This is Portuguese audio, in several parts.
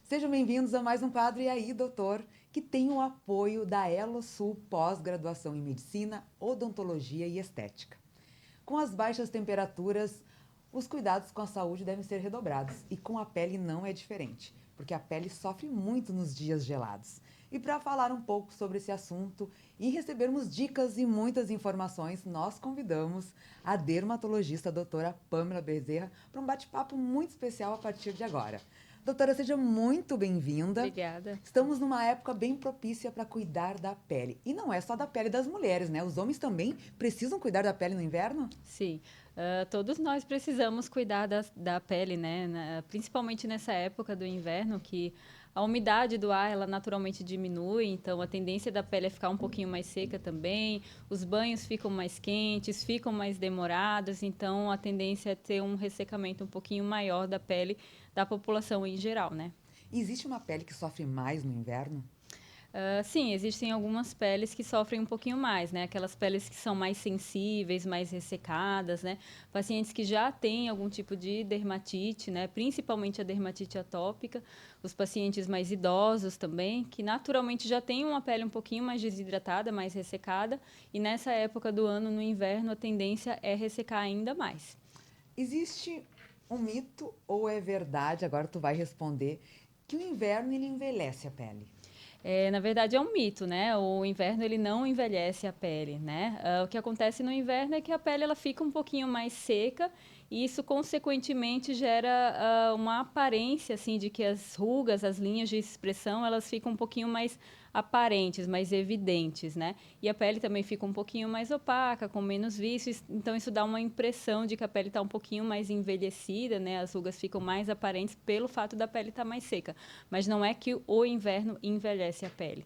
Sejam bem-vindos a mais um quadro E aí, doutor, que tem o apoio da Elosul Pós-Graduação em Medicina, Odontologia e Estética. Com as baixas temperaturas, os cuidados com a saúde devem ser redobrados e com a pele não é diferente, porque a pele sofre muito nos dias gelados. E para falar um pouco sobre esse assunto e recebermos dicas e muitas informações, nós convidamos a dermatologista a doutora Pamela Bezerra para um bate-papo muito especial a partir de agora. Doutora, seja muito bem-vinda. Obrigada. Estamos numa época bem propícia para cuidar da pele. E não é só da pele das mulheres, né? Os homens também precisam cuidar da pele no inverno? Sim, todos nós precisamos cuidar da pele, né? Principalmente nessa época do inverno, que a umidade do ar, ela naturalmente diminui, então a tendência da pele é ficar um pouquinho mais seca também, os banhos ficam mais quentes, ficam mais demorados, então a tendência é ter um ressecamento um pouquinho maior da pele da população em geral, né? Existe uma pele que sofre mais no inverno? Sim, existem algumas peles que sofrem um pouquinho mais, né? Aquelas peles que são mais sensíveis, mais ressecadas, né? Pacientes que já têm algum tipo de dermatite, né? Principalmente a dermatite atópica. Os pacientes mais idosos também, que naturalmente já têm uma pele um pouquinho mais desidratada, mais ressecada. E nessa época do ano, no inverno, a tendência é ressecar ainda mais. Existe um mito ou é verdade, agora tu vai responder, que o inverno ele envelhece a pele? Na verdade, é um mito, né? O inverno ele não envelhece a pele, né? O que acontece no inverno é que a pele ela fica um pouquinho mais seca e isso, consequentemente, gera uma aparência assim de que as rugas, as linhas de expressão, elas ficam um pouquinho mais aparentes, mais evidentes, né? E a pele também fica um pouquinho mais opaca, com menos vícios, então isso dá uma impressão de que a pele está um pouquinho mais envelhecida, né? As rugas ficam mais aparentes pelo fato da pele estar mais seca, mas não é que o inverno envelhece a pele.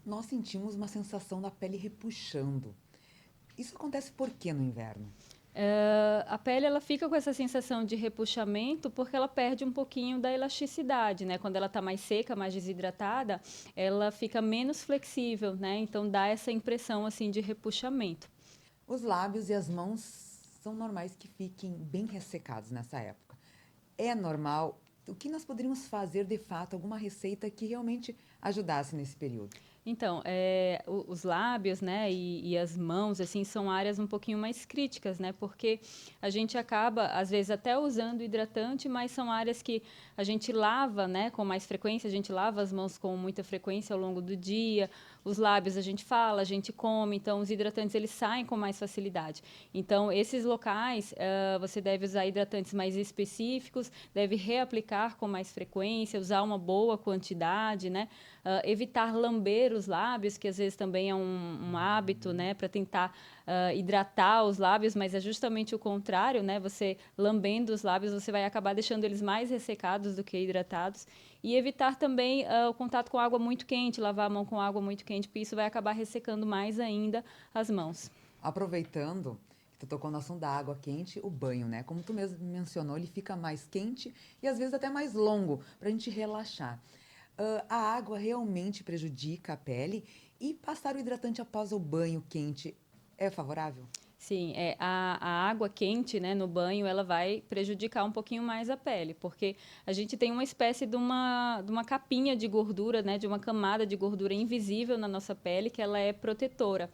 Nós sentimos uma sensação da pele repuxando. Isso acontece por quê no inverno? A pele ela fica com essa sensação de repuxamento porque ela perde um pouquinho da elasticidade, né? Quando ela está mais seca, mais desidratada, ela fica menos flexível, né? Então dá essa impressão assim de repuxamento. Os lábios e as mãos são normais que fiquem bem ressecados nessa época. É normal? O que nós poderíamos fazer de fato, alguma receita que realmente ajudasse nesse período? Então, os lábios, né, e as mãos, assim, são áreas um pouquinho mais críticas, né, porque a gente acaba, às vezes, até usando hidratante, mas são áreas que a gente lava, né, com mais frequência, a gente lava as mãos com muita frequência ao longo do dia, os lábios a gente fala, a gente come, então os hidratantes, eles saem com mais facilidade. Então, esses locais, você deve usar hidratantes mais específicos, deve reaplicar com mais frequência, usar uma boa quantidade, né, evitar lamber os lábios, que às vezes também é um hábito, né, para tentar hidratar os lábios, mas é justamente o contrário, né? Você lambendo os lábios, você vai acabar deixando eles mais ressecados do que hidratados. E evitar também o contato com água muito quente, lavar a mão com água muito quente, porque isso vai acabar ressecando mais ainda as mãos. Aproveitando que tu tocou no assunto da água quente, o banho, né? Como tu mesmo mencionou, ele fica mais quente e às vezes até mais longo para a gente relaxar. A água realmente prejudica a pele e passar o hidratante após o banho quente é favorável? Sim, a água quente, né, no banho, ela vai prejudicar um pouquinho mais a pele, porque a gente tem uma espécie de uma capinha de gordura, né, de uma camada de gordura invisível na nossa pele, que ela é protetora.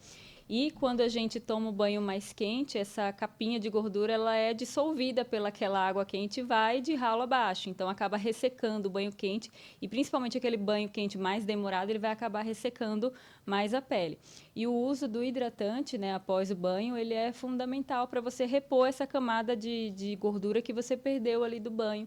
E quando a gente toma o banho mais quente, essa capinha de gordura ela é dissolvida pelaquela água quente e vai de ralo abaixo. Então acaba ressecando o banho quente e principalmente aquele banho quente mais demorado, ele vai acabar ressecando mais a pele. E o uso do hidratante, né, após o banho, ele é fundamental para você repor essa camada de gordura que você perdeu ali do banho.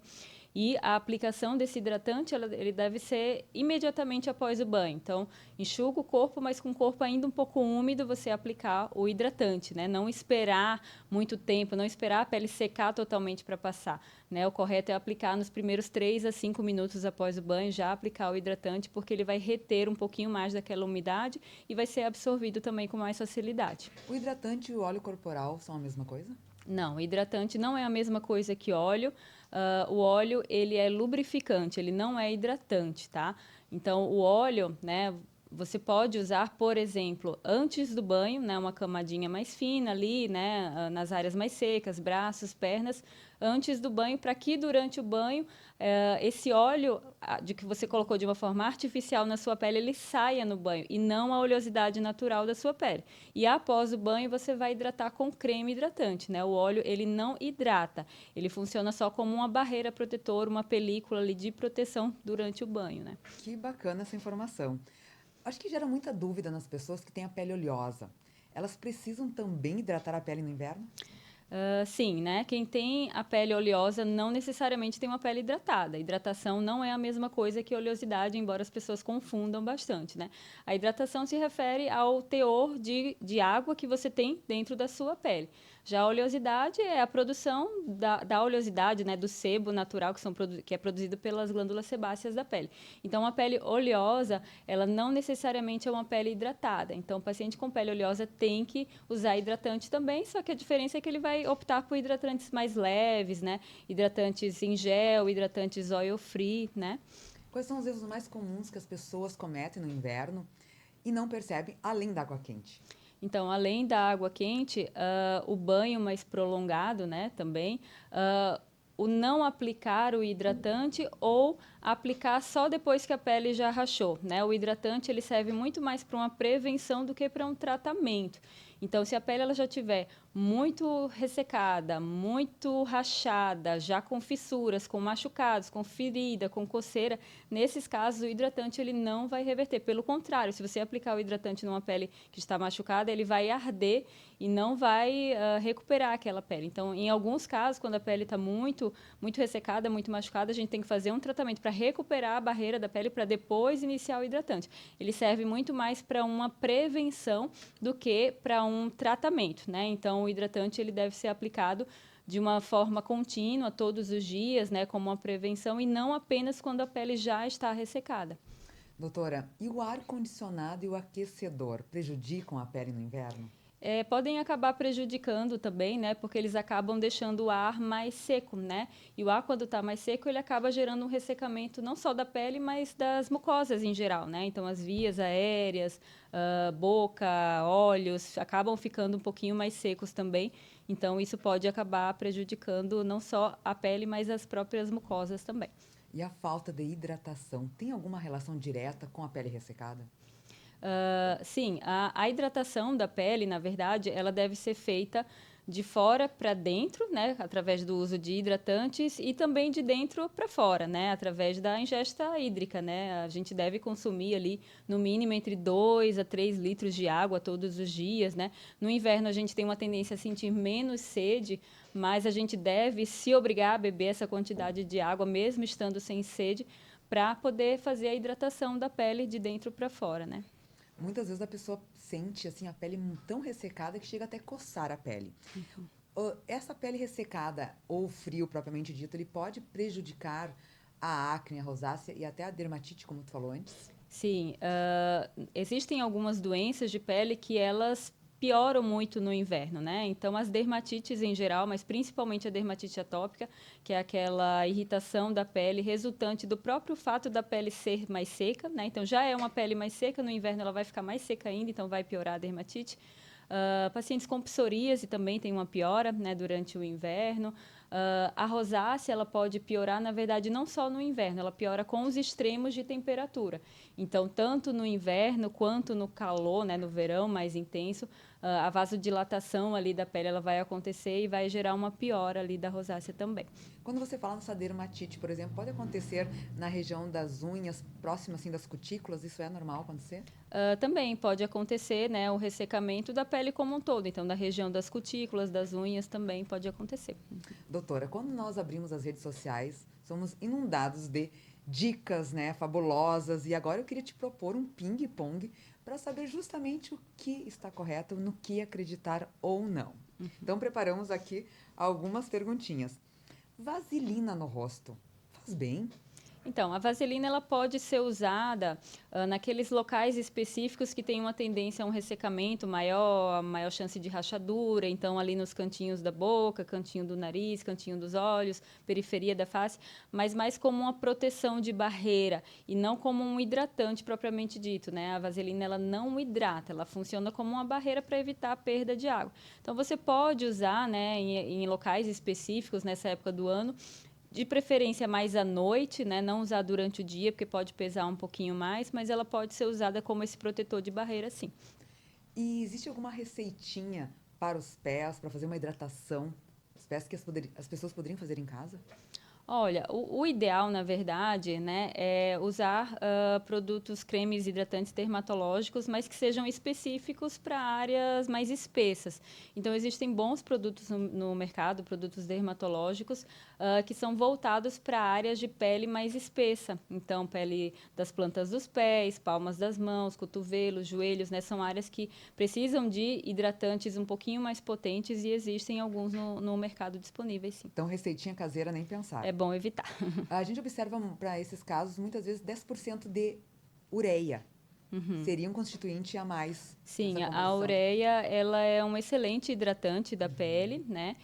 E a aplicação desse hidratante, ele deve ser imediatamente após o banho. Então, enxuga o corpo, mas com o corpo ainda um pouco úmido, você aplicar o hidratante, né? Não esperar muito tempo, não esperar a pele secar totalmente para passar, né? O correto é aplicar nos primeiros 3 a 5 minutos após o banho, já aplicar o hidratante, porque ele vai reter um pouquinho mais daquela umidade e vai ser absorvido também com mais facilidade. O hidratante e o óleo corporal são a mesma coisa? Não, hidratante não é a mesma coisa que óleo. O óleo, ele é lubrificante, ele não é hidratante, tá? Então, o óleo, né, você pode usar, por exemplo, antes do banho, né, uma camadinha mais fina ali, né, nas áreas mais secas, braços, pernas, antes do banho, para que durante o banho esse óleo de que você colocou de uma forma artificial na sua pele, ele saia no banho e não a oleosidade natural da sua pele. E após o banho, você vai hidratar com creme hidratante, né? O óleo, ele não hidrata, ele funciona só como uma barreira protetora, uma película ali de proteção durante o banho, né? Que bacana essa informação. Acho que gera muita dúvida nas pessoas que têm a pele oleosa. Elas precisam também hidratar a pele no inverno? Sim, né? Quem tem a pele oleosa não necessariamente tem uma pele hidratada. Hidratação não é a mesma coisa que oleosidade, embora as pessoas confundam bastante, né? A hidratação se refere ao teor de água que você tem dentro da sua pele. Já a oleosidade é a produção da oleosidade, né? Do sebo natural que é produzido pelas glândulas sebáceas da pele. Então, a pele oleosa, ela não necessariamente é uma pele hidratada. Então, o paciente com pele oleosa tem que usar hidratante também, só que a diferença é que ele vai optar por hidratantes mais leves, né? Hidratantes em gel, hidratantes oil free, né? Quais são os erros mais comuns que as pessoas cometem no inverno e não percebem além da água quente? Então, além da água quente, o banho mais prolongado, né, também, o não aplicar o hidratante ou aplicar só depois que a pele já rachou, né? O hidratante ele serve muito mais para uma prevenção do que para um tratamento. Então, se a pele ela já tiver muito ressecada, muito rachada, já com fissuras, com machucados, com ferida, com coceira, nesses casos o hidratante ele não vai reverter. Pelo contrário, se você aplicar o hidratante numa pele que está machucada, ele vai arder e não vai recuperar aquela pele. Então, em alguns casos, quando a pele está muito ressecada, muito machucada, a gente tem que fazer um tratamento para recuperar a barreira da pele para depois iniciar o hidratante. Ele serve muito mais para uma prevenção do que para um tratamento, né? Então, o hidratante ele deve ser aplicado de uma forma contínua, todos os dias, né, como uma prevenção e não apenas quando a pele já está ressecada. Doutora, e o ar-condicionado e o aquecedor prejudicam a pele no inverno? Podem acabar prejudicando também, né? Porque eles acabam deixando o ar mais seco, né? E o ar, quando está mais seco, ele acaba gerando um ressecamento não só da pele, mas das mucosas em geral, né? Então, as vias aéreas, boca, olhos, acabam ficando um pouquinho mais secos também. Então, isso pode acabar prejudicando não só a pele, mas as próprias mucosas também. E a falta de hidratação tem alguma relação direta com a pele ressecada? Sim, a hidratação da pele, na verdade, ela deve ser feita de fora para dentro, né, através do uso de hidratantes e também de dentro para fora, né, através da ingesta hídrica, né. A gente deve consumir ali no mínimo entre 2 a 3 litros de água todos os dias, né. No inverno a gente tem uma tendência a sentir menos sede, mas a gente deve se obrigar a beber essa quantidade de água mesmo estando sem sede para poder fazer a hidratação da pele de dentro para fora, né. Muitas vezes a pessoa sente assim a pele tão ressecada que chega até a coçar a pele. Essa pele ressecada ou frio propriamente dito, ele pode prejudicar a acne, a rosácea e até a dermatite, como tu falou antes? Sim, existem algumas doenças de pele que elas pioram muito no inverno, né? Então, as dermatites em geral, mas principalmente a dermatite atópica, que é aquela irritação da pele resultante do próprio fato da pele ser mais seca, né? Então, já é uma pele mais seca, no inverno ela vai ficar mais seca ainda, então vai piorar a dermatite. Pacientes com psoríase também têm uma piora, né, durante o inverno. A rosácea ela pode piorar, na verdade, não só no inverno, ela piora com os extremos de temperatura. Então, tanto no inverno quanto no calor, né, no verão mais intenso, a vasodilatação ali da pele ela vai acontecer e vai gerar uma piora ali da rosácea também. Quando você fala nessa dermatite, por exemplo, pode acontecer na região das unhas, próximo assim das cutículas? Isso é normal acontecer? Também pode acontecer, né, o ressecamento da pele como um todo. Então, da região das cutículas, das unhas também pode acontecer. Doutora, quando nós abrimos as redes sociais, somos inundados de dicas, né, fabulosas. E agora eu queria te propor um ping-pong para saber justamente o que está correto, no que acreditar ou não. Então, preparamos aqui algumas perguntinhas. Vaselina no rosto faz bem? Então, a vaselina ela pode ser usada naqueles locais específicos que têm uma tendência a um ressecamento maior, maior chance de rachadura, então ali nos cantinhos da boca, cantinho do nariz, cantinho dos olhos, periferia da face, mas mais como uma proteção de barreira e não como um hidratante propriamente dito, né? A vaselina ela não hidrata, ela funciona como uma barreira para evitar a perda de água. Então, você pode usar, né, em locais específicos nessa época do ano, de preferência mais à noite, né? Não usar durante o dia, porque pode pesar um pouquinho mais, mas ela pode ser usada como esse protetor de barreira, sim. E existe alguma receitinha para os pés, para fazer uma hidratação? Os pés que as pessoas poderiam fazer em casa? Olha, o ideal, na verdade, né, é usar produtos cremes hidratantes dermatológicos, mas que sejam específicos para áreas mais espessas. Então, existem bons produtos no mercado, produtos dermatológicos, que são voltados para áreas de pele mais espessa. Então, pele das plantas dos pés, palmas das mãos, cotovelos, joelhos, né, são áreas que precisam de hidratantes um pouquinho mais potentes e existem alguns no mercado disponíveis, sim. Então, receitinha caseira, nem pensar. É bom evitar. A gente observa para esses casos, muitas vezes, 10% de ureia. Seria um constituinte a mais Sim, nessa a composição. ureia, ela é um excelente hidratante da pele, né?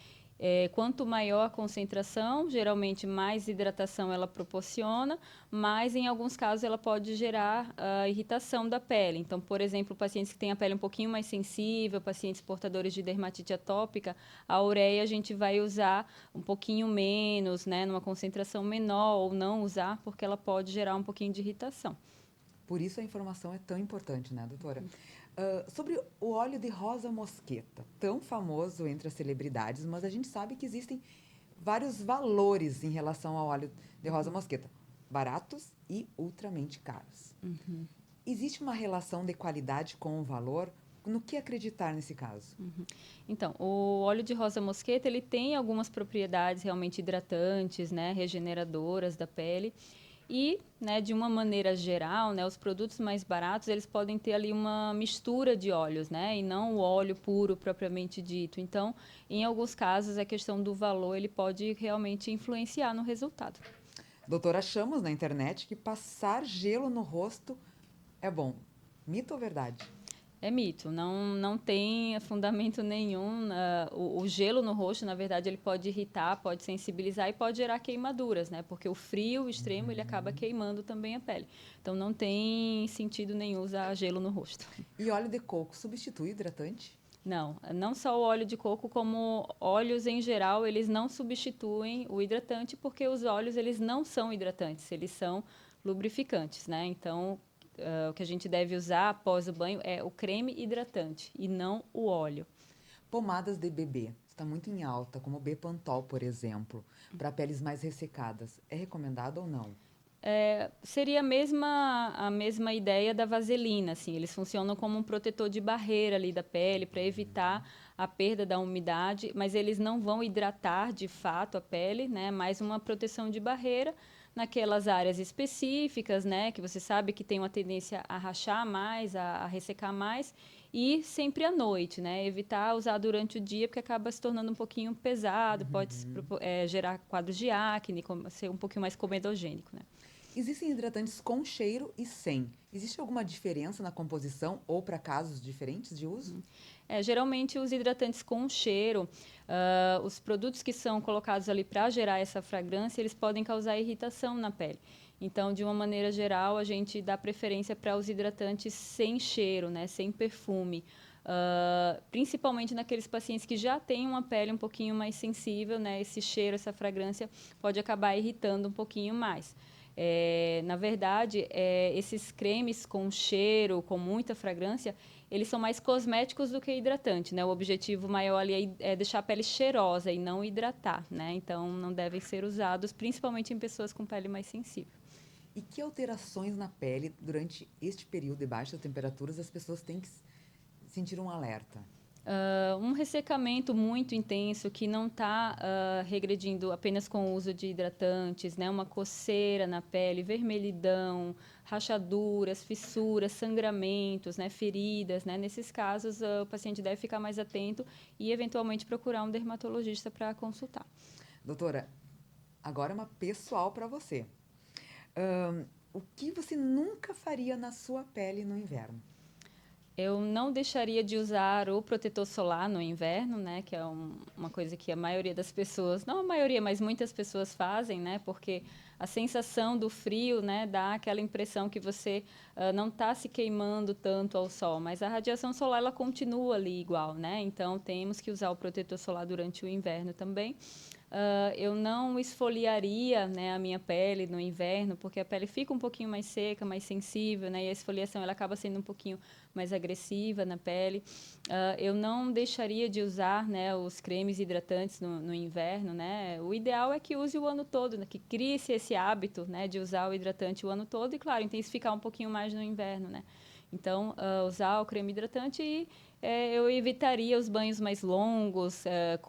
Quanto maior a concentração, geralmente mais hidratação ela proporciona, mas em alguns casos ela pode gerar irritação da pele. Então, por exemplo, pacientes que têm a pele um pouquinho mais sensível, pacientes portadores de dermatite atópica, a ureia a gente vai usar um pouquinho menos, né? Numa concentração menor, ou não usar, porque ela pode gerar um pouquinho de irritação. Por isso a informação é tão importante, né, doutora? Sobre o óleo de rosa mosqueta, tão famoso entre as celebridades, mas a gente sabe que existem vários valores em relação ao óleo de rosa mosqueta, baratos e ultramente caros. Existe uma relação de qualidade com o valor? No que acreditar nesse caso? Então, o óleo de rosa mosqueta, ele tem algumas propriedades realmente hidratantes, né, regeneradoras da pele. E, né, de uma maneira geral, né, os produtos mais baratos, eles podem ter ali uma mistura de óleos, né, e não o óleo puro propriamente dito. Então, em alguns casos, a questão do valor, ele pode realmente influenciar no resultado. Doutora, achamos na internet que passar gelo no rosto é bom. Mito ou verdade? É mito, não tem fundamento nenhum. O gelo no rosto, na verdade, ele pode irritar, pode sensibilizar e pode gerar queimaduras, né? Porque o frio extremo, ele acaba queimando também a pele. Então, não tem sentido nenhum usar gelo no rosto. E óleo de coco substitui hidratante? Não só o óleo de coco, como óleos em geral, eles não substituem o hidratante, porque os óleos, eles não são hidratantes, eles são lubrificantes, né? Então, o que a gente deve usar após o banho é o creme hidratante e não o óleo. Pomadas de bebê. Está muito em alta, como o Bepantol, por exemplo, para peles mais ressecadas. É recomendado ou não? Seria a mesma ideia da vaselina, assim, eles funcionam como um protetor de barreira ali da pele para evitar a perda da umidade, mas eles não vão hidratar de fato a pele, né? Mais uma proteção de barreira naquelas áreas específicas, né? Que você sabe que tem uma tendência a rachar mais, a ressecar mais, e sempre à noite, né? Evitar usar durante o dia, porque acaba se tornando um pouquinho pesado, pode gerar quadros de acne, ser um pouquinho mais comedogênico, né? Existem hidratantes com cheiro e sem. Existe alguma diferença na composição ou para casos diferentes de uso? Geralmente, os hidratantes com cheiro, os produtos que são colocados ali para gerar essa fragrância, eles podem causar irritação na pele. Então, de uma maneira geral, a gente dá preferência para os hidratantes sem cheiro, né, sem perfume. Principalmente naqueles pacientes que já têm uma pele um pouquinho mais sensível, né, esse cheiro, essa fragrância pode acabar irritando um pouquinho mais. Na verdade, esses cremes com cheiro, com muita fragrância, eles são mais cosméticos do que hidratante, né? O objetivo maior ali é deixar a pele cheirosa e não hidratar, né? Então, não devem ser usados, principalmente em pessoas com pele mais sensível. E que alterações na pele durante este período de baixas temperaturas as pessoas têm que sentir um alerta? Um ressecamento muito intenso que não está regredindo apenas com o uso de hidratantes, né? Uma coceira na pele, vermelhidão, rachaduras, fissuras, sangramentos, né? Feridas, né? Nesses casos, o paciente deve ficar mais atento e, eventualmente, procurar um dermatologista para consultar. Doutora, agora é uma pessoal para você. O que você nunca faria na sua pele no inverno? Eu não deixaria de usar o protetor solar no inverno, né? Que é uma coisa que a maioria das pessoas, não a maioria, mas muitas pessoas fazem, né? Porque a sensação do frio, né? Dá aquela impressão que você não está se queimando tanto ao sol, mas a radiação solar ela continua ali igual, né? Então temos que usar o protetor solar durante o inverno também. Eu não esfoliaria, né, a minha pele no inverno, porque a pele fica um pouquinho mais seca, mais sensível, né, e a esfoliação ela acaba sendo um pouquinho mais agressiva na pele. Eu não deixaria de usar, né, os cremes hidratantes no inverno. Né? O ideal é que use o ano todo, né, que crie-se esse hábito, né, de usar o hidratante o ano todo e, claro, intensificar um pouquinho mais no inverno. Né? Então, usar o creme hidratante e eu evitaria os banhos mais longos,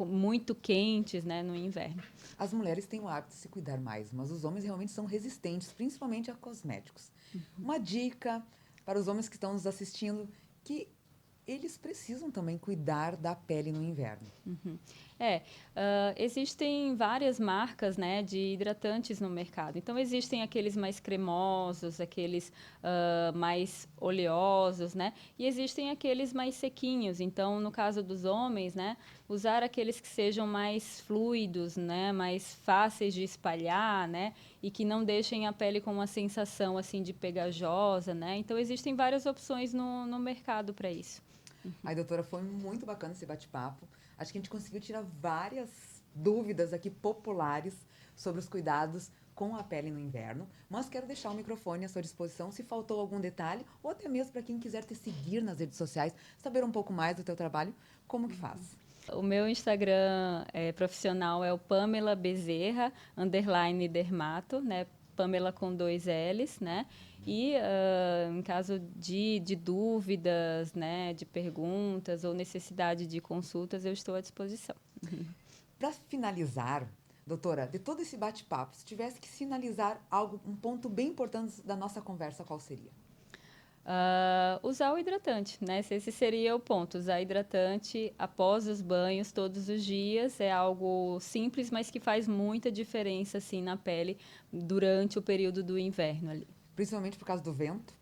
muito quentes, né, no inverno. As mulheres têm o hábito de se cuidar mais, mas os homens realmente são resistentes, principalmente a cosméticos. Uma dica para os homens que estão nos assistindo, que eles precisam também cuidar da pele no inverno. Uhum. Existem várias marcas, né, de hidratantes no mercado. Então, existem aqueles mais cremosos, aqueles mais oleosos, né? E existem aqueles mais sequinhos. Então, no caso dos homens, né, usar aqueles que sejam mais fluidos, né, mais fáceis de espalhar, né, e que não deixem a pele com uma sensação assim de pegajosa, né? Então, existem várias opções no mercado para isso. Ai, doutora, foi muito bacana esse bate-papo. Acho que a gente conseguiu tirar várias dúvidas aqui populares sobre os cuidados com a pele no inverno, mas quero deixar o microfone à sua disposição se faltou algum detalhe ou até mesmo para quem quiser te seguir nas redes sociais, saber um pouco mais do teu trabalho, como que faz? O meu Instagram profissional é o Pamela Bezerra, _ dermato, né? Pamela com 2 L's, né? E em caso de dúvidas, né, de perguntas ou necessidade de consultas, eu estou à disposição. Para finalizar, doutora, de todo esse bate-papo, se tivesse que finalizar algo, um ponto bem importante da nossa conversa, qual seria? Usar o hidratante, né? Esse seria o ponto. Usar hidratante após os banhos todos os dias é algo simples, mas que faz muita diferença assim na pele durante o período do inverno ali. Principalmente por causa do vento?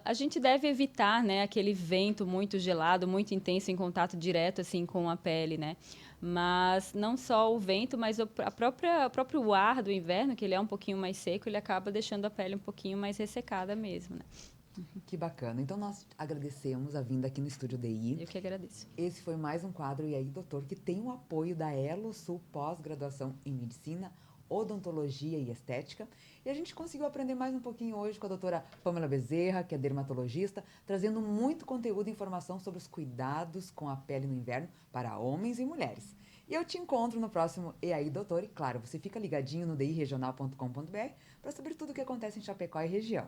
A gente deve evitar, né, aquele vento muito gelado, muito intenso em contato direto assim com a pele, né? Mas não só o vento, mas o próprio ar do inverno, que ele é um pouquinho mais seco, ele acaba deixando a pele um pouquinho mais ressecada mesmo, né? Que bacana. Então nós agradecemos a vinda aqui no Estúdio DI. Eu que agradeço. Esse foi mais um quadro E aí, doutor, que tem o apoio da Elo Sul Pós-Graduação em Medicina, Odontologia e Estética. E a gente conseguiu aprender mais um pouquinho hoje com a doutora Pamela Bezerra, que é dermatologista, trazendo muito conteúdo e informação sobre os cuidados com a pele no inverno para homens e mulheres. E eu te encontro no próximo E aí, doutor. E claro, você fica ligadinho no diregional.com.br para saber tudo o que acontece em Chapecó e região.